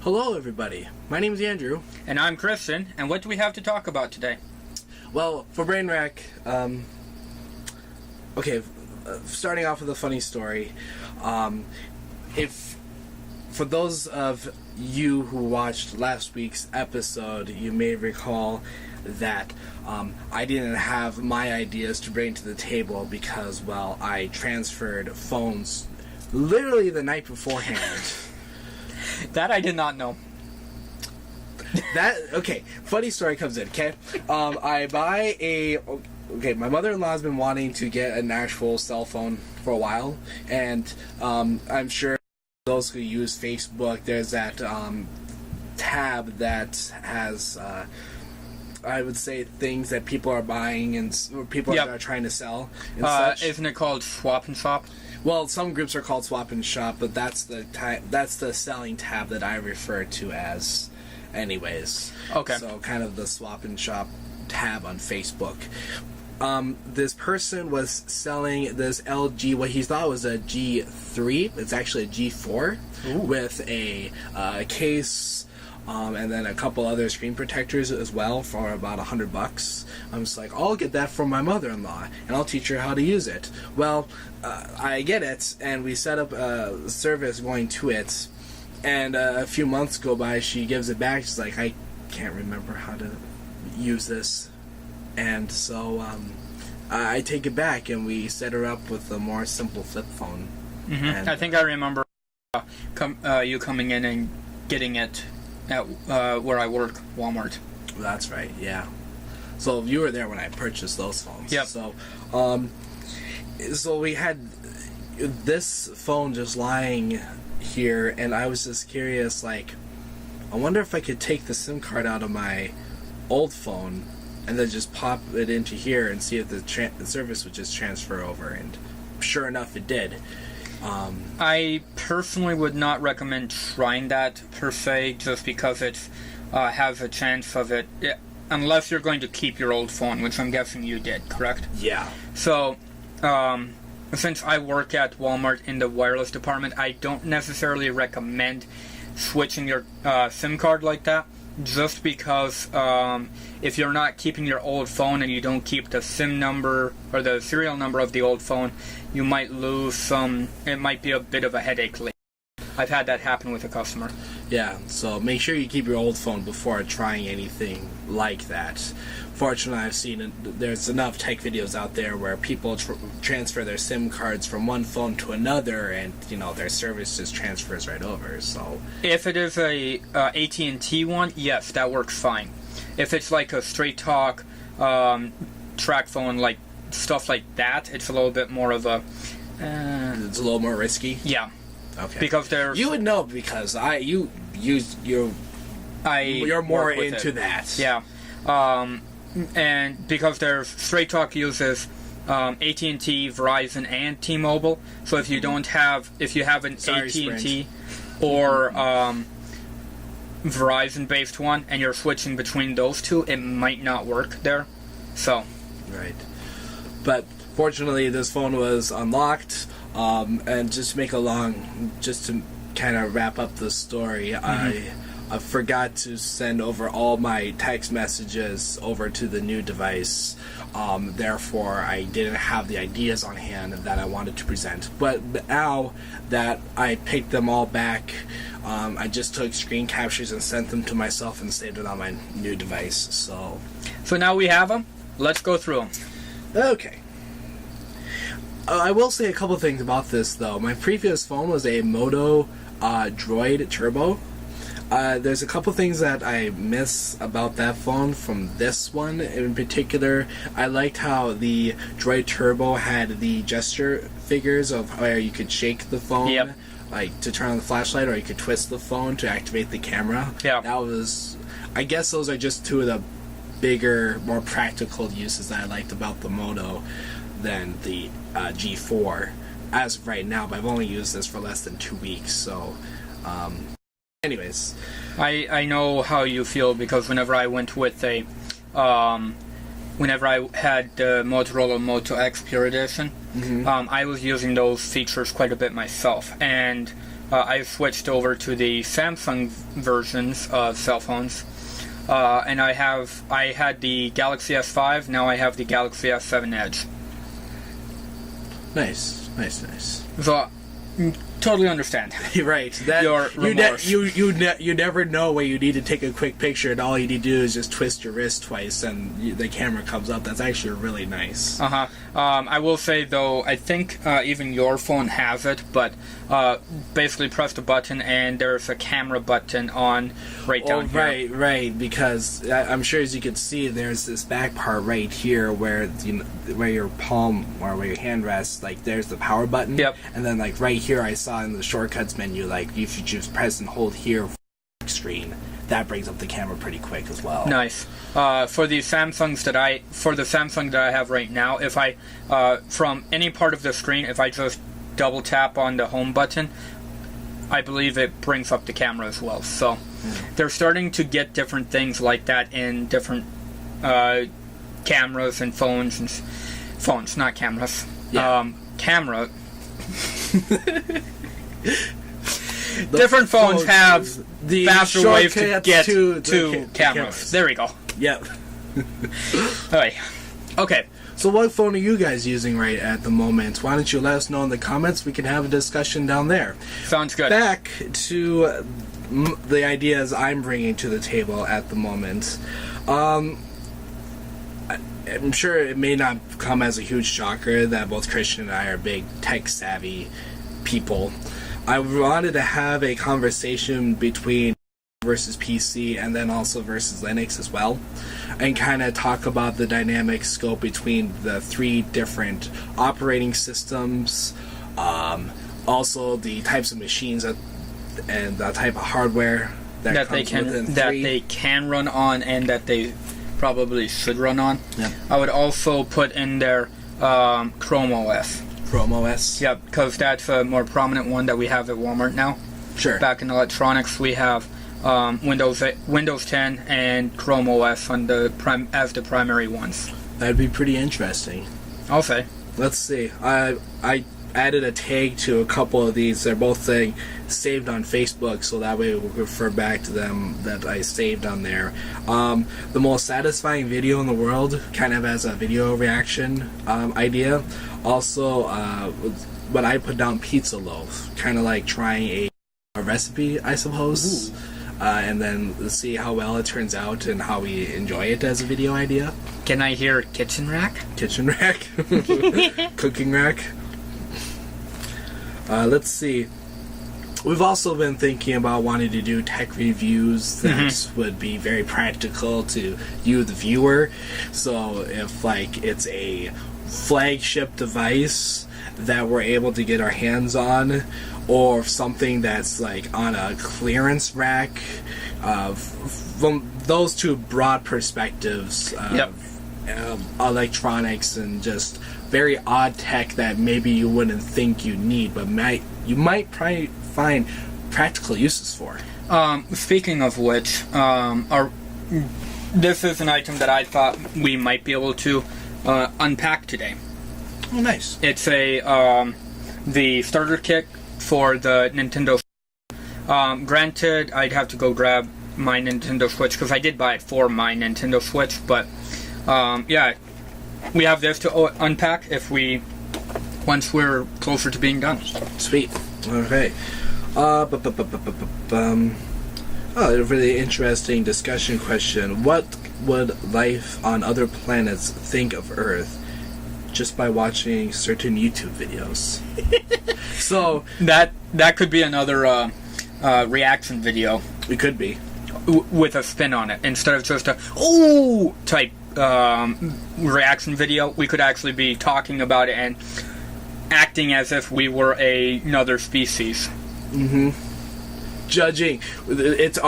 Hello everybody, my name is Andrew. And I'm Christian, and what do we have to talk about today? Well, for Brainrack, starting off with a funny story. If for those of you who watched last week's episode, you may recall that I didn't have my ideas to bring to the table because, well, I transferred phones literally the night beforehand. That I did not know. Funny story comes in, okay? My mother-in-law's been wanting to get an actual cell phone for a while, and I'm sure those who use Facebook, there's that tab that has, I would say, things that people are buying and people are trying to sell and such. Isn't it called Swap and Shop? Well, some groups are called Swap and Shop, but that's the selling tab that I refer to as, anyways. Okay. So kind of the Swap and Shop tab on Facebook. This person was selling this LG, what he thought was a G3. It's actually a G4. Ooh. With a case. And then a couple other screen protectors as well for about $100. I'm just like, I'll get that from my mother-in-law, and I'll teach her how to use it. Well, I get it, and we set up a service going to it, and a few months go by, she gives it back. She's like, I can't remember how to use this. And so I take it back, and we set her up with a more simple flip phone. Mm-hmm. And, I think I remember you coming in and getting it at where I work, Walmart. That's right, yeah. So you were there when I purchased those phones. Yep. So we had this phone just lying here, and I was just curious, like, I wonder if I could take the SIM card out of my old phone and then just pop it into here and see if the service would just transfer over, and sure enough, it did. I personally would not recommend trying that per se, just because it has a chance of it, unless you're going to keep your old phone, which I'm guessing you did, correct? Yeah. So, since I work at Walmart in the wireless department, I don't necessarily recommend switching your SIM card like that, just because if you're not keeping your old phone and you don't keep the SIM number or the serial number of the old phone, you might lose some. It might be a bit of a headache later. I've had that happen with a customer. Yeah, so make sure you keep your old phone before trying anything like that. Fortunately, I've seen there's enough tech videos out there where people transfer their SIM cards from one phone to another, and their service just transfers right over. So if it is a AT&T one, yes, that works fine. If it's like a straight talk track phone, like stuff like that, it's a little bit more of a. It's a little more risky. Yeah. Okay. Because you would know because you're more into that. Yeah. And because there's Straight Talk uses AT&T, Verizon, and T-Mobile. So if you have an AT&T or Verizon-based one, and you're switching between those two, it might not work there. So. Right. But fortunately, this phone was unlocked. And just to kind of wrap up the story, I forgot to send over all my text messages over to the new device. Therefore, I didn't have the ideas on hand that I wanted to present. But now that I picked them all back, I just took screen captures and sent them to myself and saved it on my new device. So now we have them. Let's go through them. Okay. I will say a couple things about this, though. My previous phone was a Moto Droid Turbo. There's a couple things that I miss about that phone from this one in particular. I liked how the Droid Turbo had the gesture figures of where you could shake the phone, yep, like to turn on the flashlight, or you could twist the phone to activate the camera. Yeah. I guess those are just two of the bigger, more practical uses that I liked about the Moto than the G4 as of right now, but I've only used this for less than 2 weeks, so anyways. I know how you feel, because whenever I went with whenever I had the Motorola Moto X Pure Edition, I was using those features quite a bit myself, and I switched over to the Samsung versions of cell phones. And I had the Galaxy S5, now I have the Galaxy S7 Edge. Nice. So, totally understand. Right. That your remorse. You never know when you need to take a quick picture, and all you need to do is just twist your wrist twice, and the camera comes up. That's actually really nice. I will say though, I think even your phone has it, but basically press the button and there's a camera button on right down here. Right. Because I'm sure, as you can see, there's this back part right here where where your palm or where your hand rests. Like, there's the power button. Yep. And then, like, right here, I saw in the shortcuts menu, like, if you just press and hold here for the screen, that brings up the camera pretty quick as well. Nice. For the Samsung that I have right now, if I from any part of the screen, if I just double tap on the home button, I believe it brings up the camera as well. So they're starting to get different things like that in different cameras and phones, not cameras. Yeah. Camera. Different phones have the faster ways to get to to cameras. There we go. Yep. Alright. Okay. So what phone are you guys using right at the moment? Why don't you let us know in the comments? We can have a discussion down there. Sounds good. Back to the ideas I'm bringing to the table at the moment. I'm sure it may not come as a huge shocker that both Christian and I are big tech-savvy people. I wanted to have a conversation between versus PC and then also versus Linux as well, and kind of talk about the dynamic scope between the three different operating systems, also the types of machines and the type of hardware that they can run on and that they probably should run on. Yep. I would also put in there Chrome OS. Chrome OS? Yeah, because that's a more prominent one that we have at Walmart now. Sure. Back in electronics, we have Windows 10 and Chrome OS as the primary ones. That'd be pretty interesting. I'll say. Let's see. I added a tag to a couple of these. They're both saved on Facebook, so that way we'll refer back to them that I saved on there. The most satisfying video in the world, kind of as a video reaction idea. Also, when I put down pizza loaf, kind of like trying a recipe, I suppose. And then see how well it turns out and how we enjoy it as a video idea. Can I hear kitchen rack? Kitchen rack? Cooking rack? Let's see. We've also been thinking about wanting to do tech reviews that would be very practical to you, the viewer. So if, like, it's a flagship device that we're able to get our hands on, or something that's like on a clearance rack, from those two broad perspectives of electronics and just very odd tech that maybe you wouldn't think you need, but you might probably find practical uses for. Speaking of which, this is an item that I thought we might be able to unpack today. Oh, nice. It's the starter kit for the Nintendo. Granted, I'd have to go grab my Nintendo Switch because I did buy it for my Nintendo Switch, but yeah, we have this to unpack once we're closer to being done. Sweet. Okay. A really interesting discussion question. What would life on other planets think of Earth just by watching certain YouTube videos? So that could be another reaction video. It could be. With a spin on it. Instead of just a type reaction video, we could actually be talking about it and acting as if we were another species. Judging. It's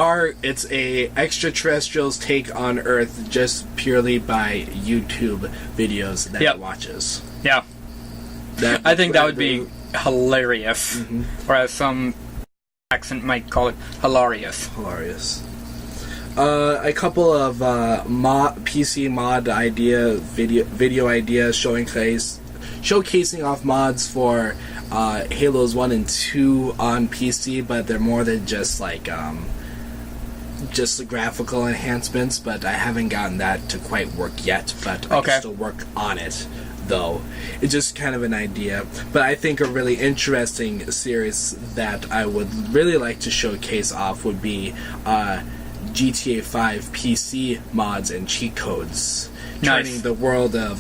a extraterrestrial's take on Earth just purely by YouTube videos that it watches. Yeah. I think that would be hilarious. Or as some accent might call it, hilarious. Hilarious. A couple of PC mod video ideas showcasing off mods for Halos 1 and 2 on PC, but they're more than just like just the graphical enhancements, but I haven't gotten that to quite work yet, but I can still work on it, though. It's just kind of an idea. But I think a really interesting series that I would really like to showcase off would be GTA 5 PC mods and cheat codes. Nice. Turning the world of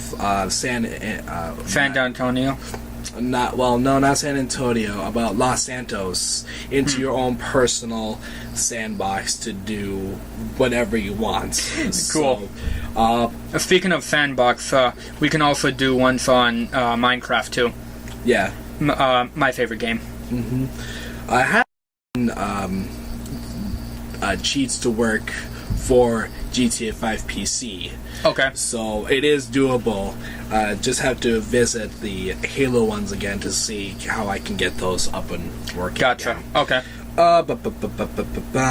San Antonio. Not San Antonio, about Los Santos into your own personal sandbox to do whatever you want. Cool. So, speaking of sandbox, we can also do ones on Minecraft too. Yeah. My favorite game. Mm-hmm. I have cheats to work for GTA 5 PC. Okay. So it is doable. Just have to visit the Halo ones again to see how I can get those up and working. Gotcha. Again. Okay.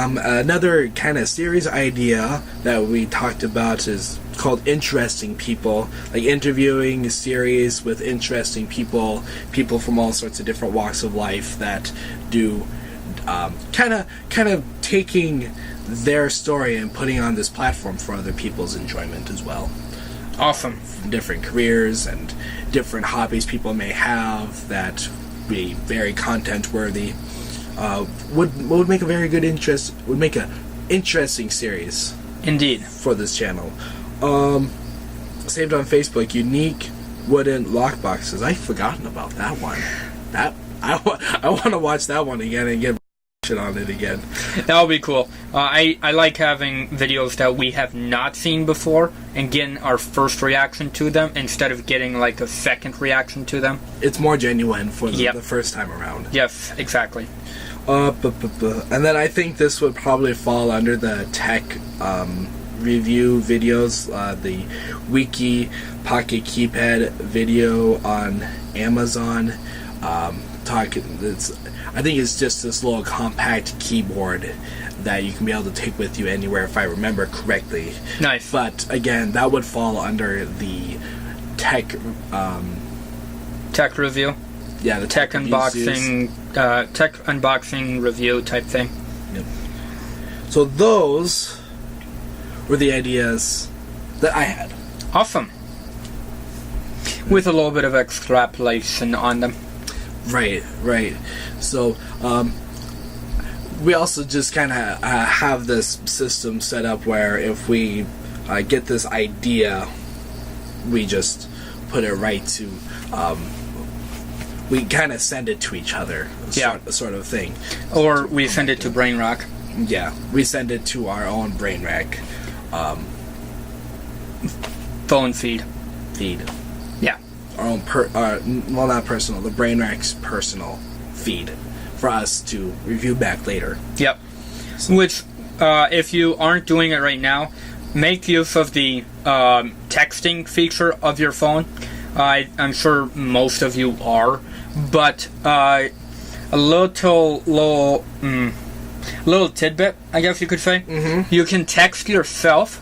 Another kind of series idea that we talked about is called Interesting People, like interviewing a series with interesting people from all sorts of different walks of life that do kind of taking their story and putting on this platform for other people's enjoyment as well. Awesome. Different careers and different hobbies people may have that be very content worthy. Would make a very good interesting series. Indeed. For this channel. Saved on Facebook, unique wooden lockboxes. I've forgotten about that one. I want to watch that one again and get on it again. That would be cool. I like having videos that we have not seen before and getting our first reaction to them instead of getting like a second reaction to them. It's more genuine for the first time around. Yes, exactly. And then I think this would probably fall under the tech review videos, the Wiki Pocket Keypad video on Amazon. I think it's just this little compact keyboard that you can be able to take with you anywhere, if I remember correctly. Nice. But again, that would fall under the tech review. Yeah, the tech unboxing, tech unboxing review type thing. Yep. So those were the ideas that I had. Awesome. With a little bit of extrapolation on them. Right. So, we also just kind of have this system set up where if we get this idea, we just put it right to, we kind of send it to each other, sort of thing. Or we send it to BrainRock. Yeah, we send it to our own BrainRock phone feed. Yeah. Our own not personal, the BrainRock's personal feed for us to review back later. Yep. So. Which, if you aren't doing it right now, make use of the texting feature of your phone. I'm sure most of you are, but a little tidbit, I guess you could say. Mm-hmm. You can text yourself.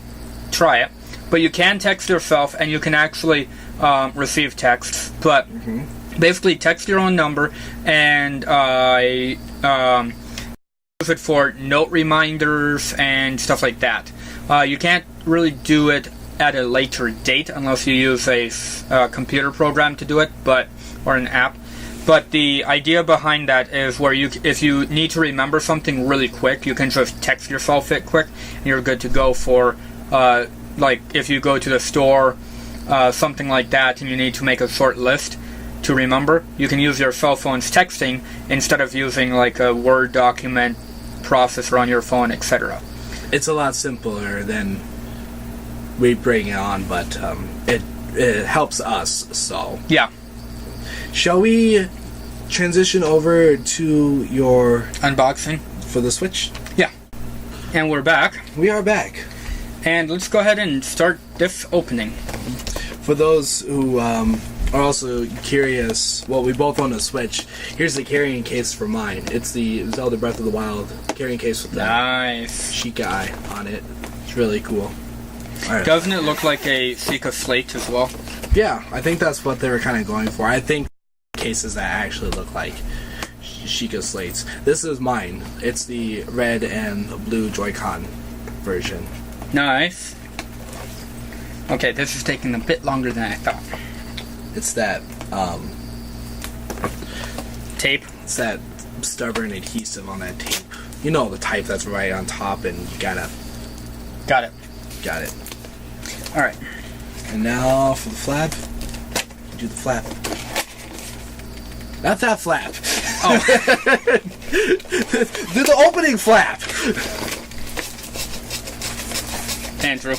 Try it. But you can text yourself, and you can actually receive texts. But basically, text your own number, and use it for note reminders and stuff like that. You can't really do it at a later date unless you use a computer program to do it, or an app. But the idea behind that is where if you need to remember something really quick, you can just text yourself it quick, and you're good to go for. Like if you go to the store, something like that, and you need to make a short list to remember, you can use your cell phone's texting instead of using like a Word document processor on your phone, etc. It's a lot simpler than we bring it on, but it helps us, so... Yeah. Shall we transition over to your... unboxing? For the Switch? Yeah. And we're back. We are back. And let's go ahead and start this opening. For those who are also curious, well, we both own a Switch. Here's the carrying case for mine. It's the Zelda Breath of the Wild carrying case with the Sheikah eye on it. It's really cool. Right. Doesn't it look like a Sheikah slate as well? Yeah, I think that's what they were kind of going for. I think cases that actually look like Sheikah slates. This is mine. It's the red and blue Joy-Con version. Nice. Okay, this is taking a bit longer than I thought. It's that Tape? it's that stubborn adhesive on that tape. You know, the type that's right on top, and you gotta Got it. got it. Alright. And now for the flap. Do the flap. Not that flap. Oh. Do the opening flap. Andrew.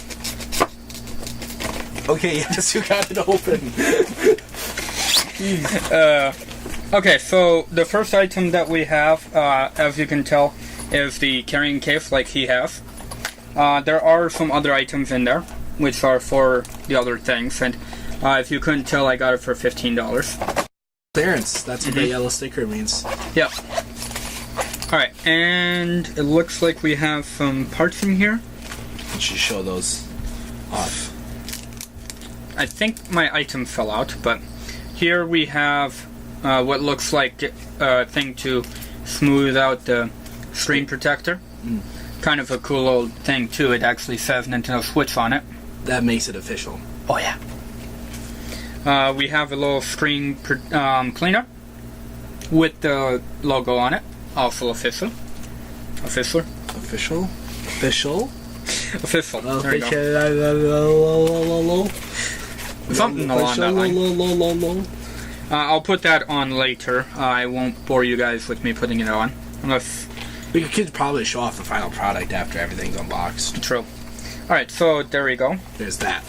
Okay, yes, you got it open. Okay, so the first item that we have, as you can tell, is the carrying case like he has. There are some other items in there, which are for the other things, and if you couldn't tell, I got it for $15. Clearance, that's what the yellow sticker means. Yep. Alright, and it looks like we have some parts in here. You should show those off. I think my item fell out, but here we have what looks like a thing to smooth out the screen protector. Kind of a cool old thing too. It actually says Nintendo Switch on it. That makes it official. Oh yeah. We have a little screen cleaner with the logo on it. Also official. Official. Official? Official? Official. There you go. Official. Something along that line. I'll put that on later. I won't bore you guys with me putting it on. Unless... We could probably show off the final product after everything's unboxed. True. Alright, so there we go. There's that.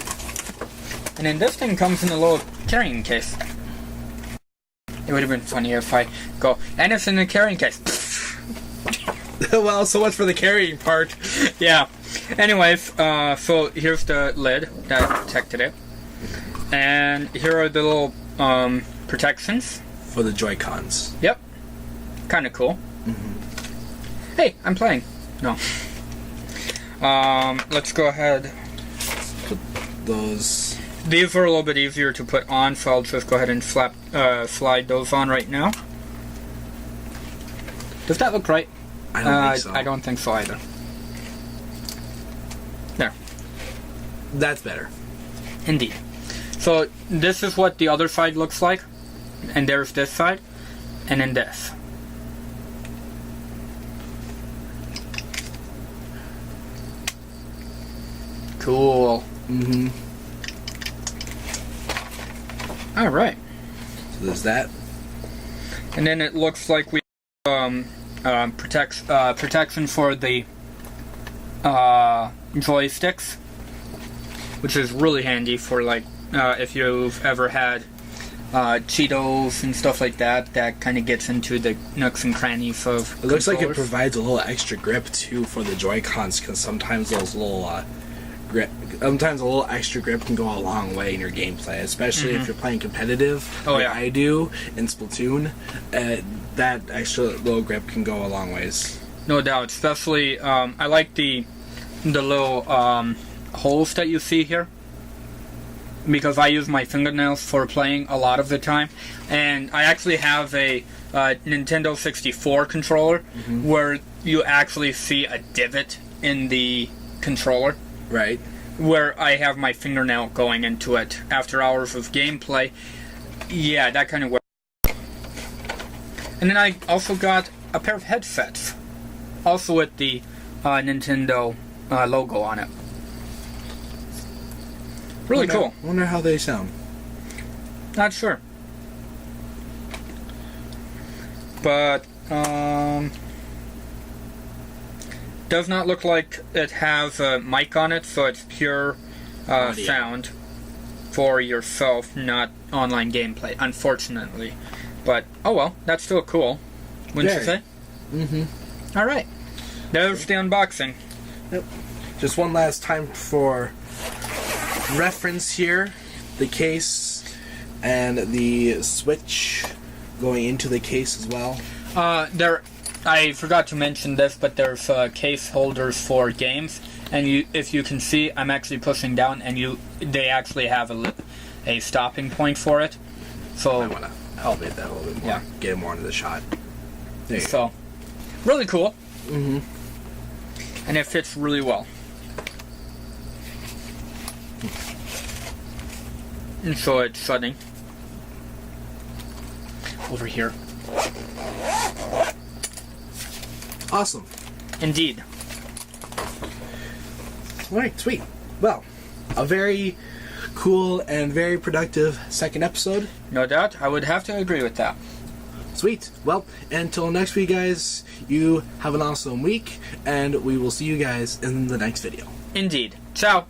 And then this thing comes in a little carrying case. It would have been funny if I go, and it's in a carrying case. Well, so much for the carrying part. Yeah. Anyways, so here's the lid that protected it. And here are the little protections. For the Joy-Cons. Yep. Kind of cool. Hey, I'm playing. No. Let's go ahead. Put those... These are a little bit easier to put on, so I'll just go ahead and slide those on right now. Does that look right? I don't think so. I don't think so either. There. That's better. Indeed. So this is what the other side looks like, and there's this side, and then this. Cool. Alright. So there's that. And then it looks like we protection for the joysticks, which is really handy for like if you've ever had Cheetos and stuff like that. That kind of gets into the nooks and crannies of. It looks like it provides a little extra grip too for the Joy-Cons, because sometimes those little sometimes a little extra grip can go a long way in your gameplay, especially if you're playing competitive. Oh, like yeah. I do in Splatoon. That extra little grip can go a long ways. No doubt, especially I like the little holes that you see here, because I use my fingernails for playing a lot of the time, and I actually have a Nintendo 64 controller where you actually see a divot in the controller. Right. Where I have my fingernail going into it after hours of gameplay. Yeah, that kind of works. And then I also got a pair of headsets, also with the Nintendo logo on it. Really cool. Wonder how they sound. Not sure. But, does not look like it has a mic on it, so it's pure sound for yourself, not online gameplay, unfortunately. But, oh well, that's still cool. Wouldn't you say? Alright. There's the unboxing. Yep. Just one last time for reference here. The case and the Switch going into the case as well. I forgot to mention this, but there's case holders for games, and if you can see, I'm actually pushing down, and they actually have a stopping point for it. So I want to elevate that a little bit more. Yeah. Get it more into the shot. There you go. So, really cool. Mm-hmm. And it fits really well. And so it's setting over here. Awesome. Indeed. All right, sweet. Well, a very cool and very productive second episode. No doubt, I would have to agree with that. Sweet. Well, until next week, guys, you have an awesome week, and we will see you guys in the next video. Indeed. Ciao.